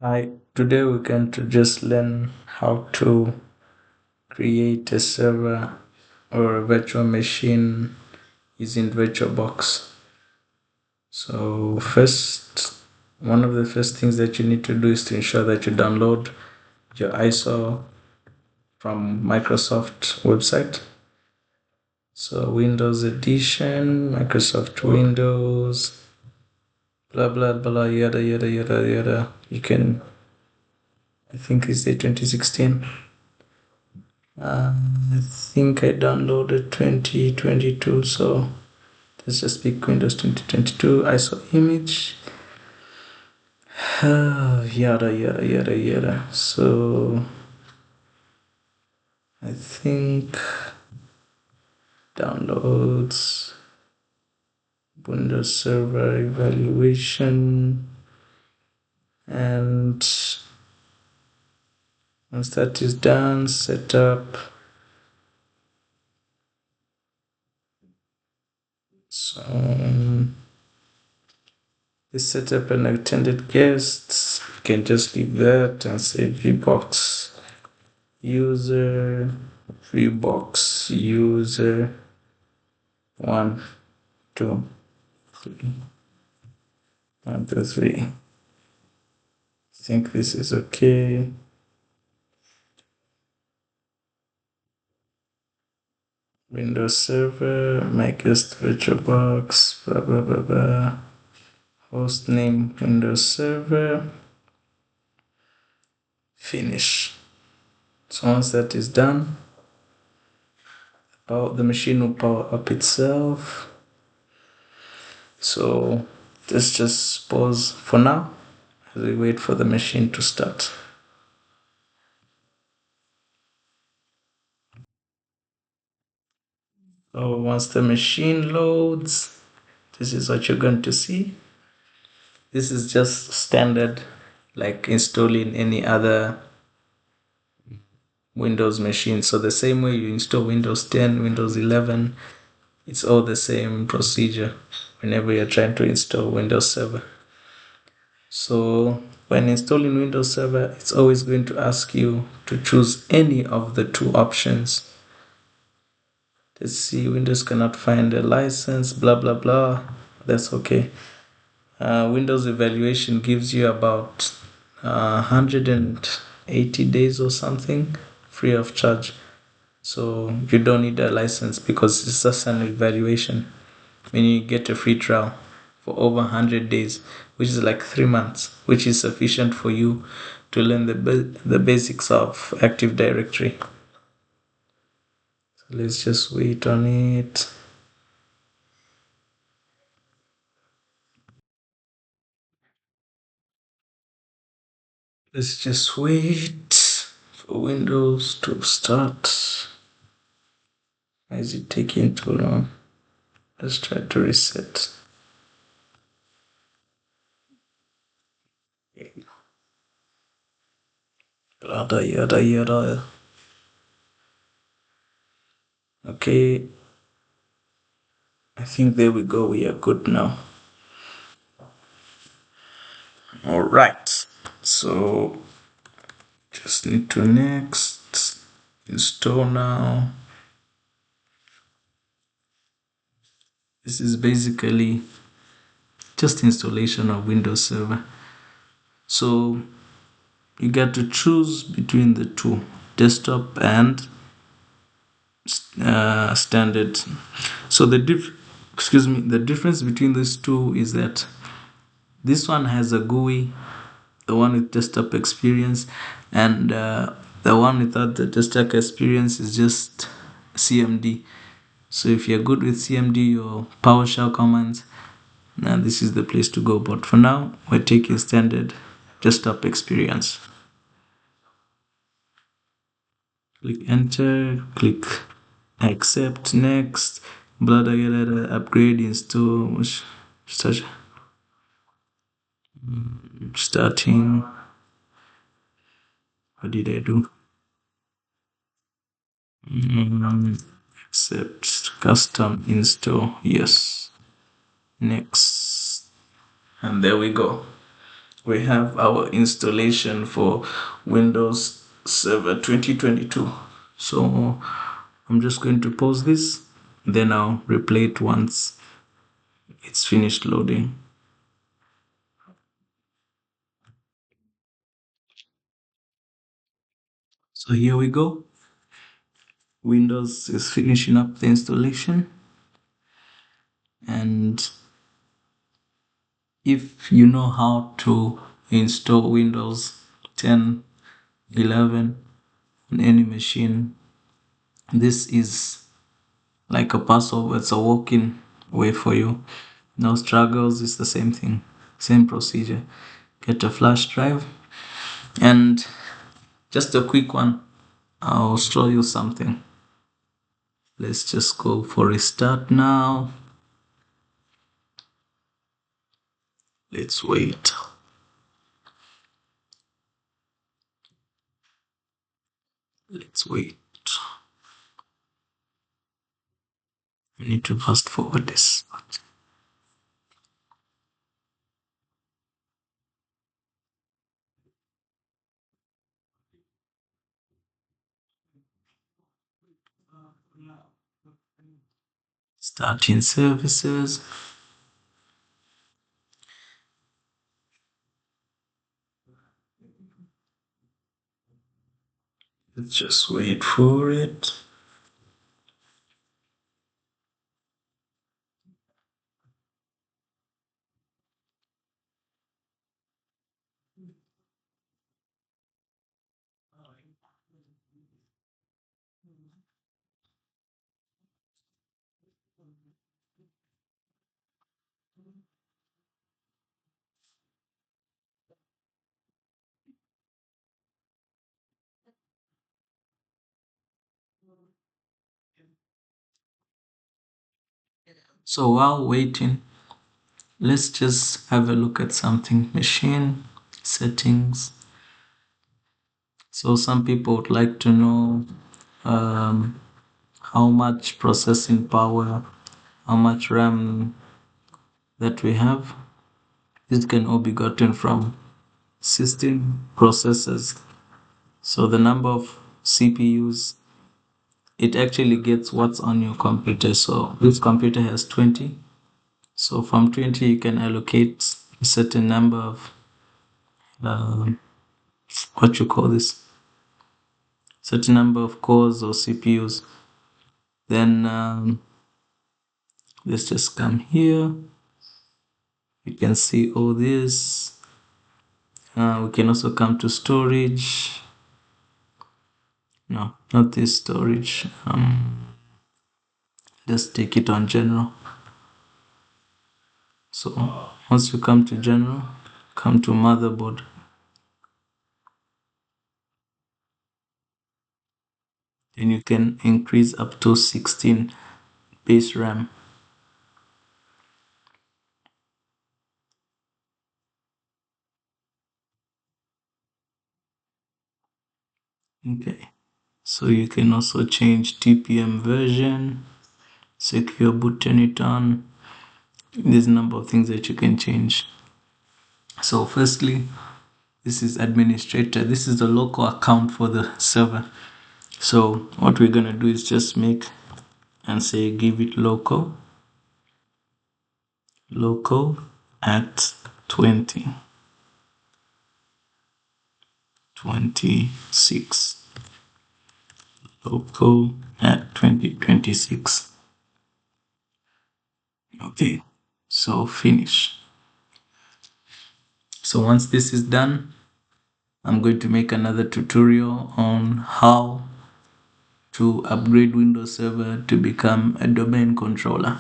Hi, today we're going to just learn how to create a server or a virtual machine using VirtualBox. So one of the first things that you need to do is to ensure that you download your ISO from Microsoft website. So Windows Edition, Microsoft Windows, blah blah blah, yada yada yada yada. I think it's the 2016. I think I downloaded 2022, so let's just pick Windows 2022 ISO image. Yada yada yada yada. So I think downloads, Windows Server evaluation, and once that is done, setup. So this setup and attended guests, you can just leave that and say VBox user, VBox user 1, 2, 3, 1, 2, 3. I think this is okay. Windows Server, my guest VirtualBox, blah blah blah blah. Host name Windows Server. Finish. So once that is done, the machine will power up itself. So let's just pause for now as we wait for the machine to start. So once the machine loads, this is what you're going to see. This is just standard, like installing any other Windows machine. So the same way you install Windows 10, Windows 11, it's all the same procedure whenever you're trying to install Windows Server. So when installing Windows Server, it's always going to ask you to choose any of the two options. Let's see, Windows cannot find a license, blah blah blah. That's okay. Windows evaluation gives you about 180 days or something free of charge. So you don't need a license because it's just an evaluation. When you get a free trial for over 100 days, which is like 3 months, which is sufficient for you to learn the basics of Active Directory. So let's just wait on it. Let's just wait for Windows to start. Why is it taking too long? Let's try to reset. Yada yada yada. Okay, I think there we go. We are good now. All right. So just need to next install now. This is basically just installation of Windows Server. So you got to choose between the two, desktop and standard. So the difference between these two is that this one has a GUI, the one with desktop experience, and the one without the desktop experience is just CMD. So if you're good with CMD or PowerShell commands, now this is the place to go. But for now, we're taking standard desktop experience. Click enter, click accept, next, blah blah blah, upgrade, install, starting. What did I do? Accept, custom install, yes, next, and there we go. we have our installation for Windows Server 2022. So I'm just going to pause this, then I'll replay it once it's finished loading. So here we go. Windows is finishing up the installation, and if you know how to install Windows 10, 11 on any machine, this is like a puzzle. It's a walking way for you. No struggles. It's the same thing, same procedure. Get a flash drive, and just a quick one. I'll show you something. Let's just go for restart now. Let's wait. Let's wait. We need to fast forward this. Starting services. Let's just wait for it. So while waiting, let's just have a look at something. Machine settings. So some people would like to know how much processing power, how much RAM that we have. This can all be gotten from system processors. So the number of CPUs, it actually gets what's on your computer. So this computer has 20. So from 20, you can allocate a certain number of, uh, what you call this, certain number of cores or CPUs. Then let's just come here. You can see all this. We can also come to storage. No, not this storage. Just take it on general. So once you come to general, come to motherboard. Then you can increase up to 16 base RAM. Okay. So you can also change TPM version, secure boot, turn it on. There's a number of things that you can change. So firstly, this is administrator. This is the local account for the server. So what we're gonna do is just make and say give it local at 2026, local at 2026. Okay, so finish. So once this is done, I'm going to make another tutorial on how to upgrade Windows Server to become a domain controller.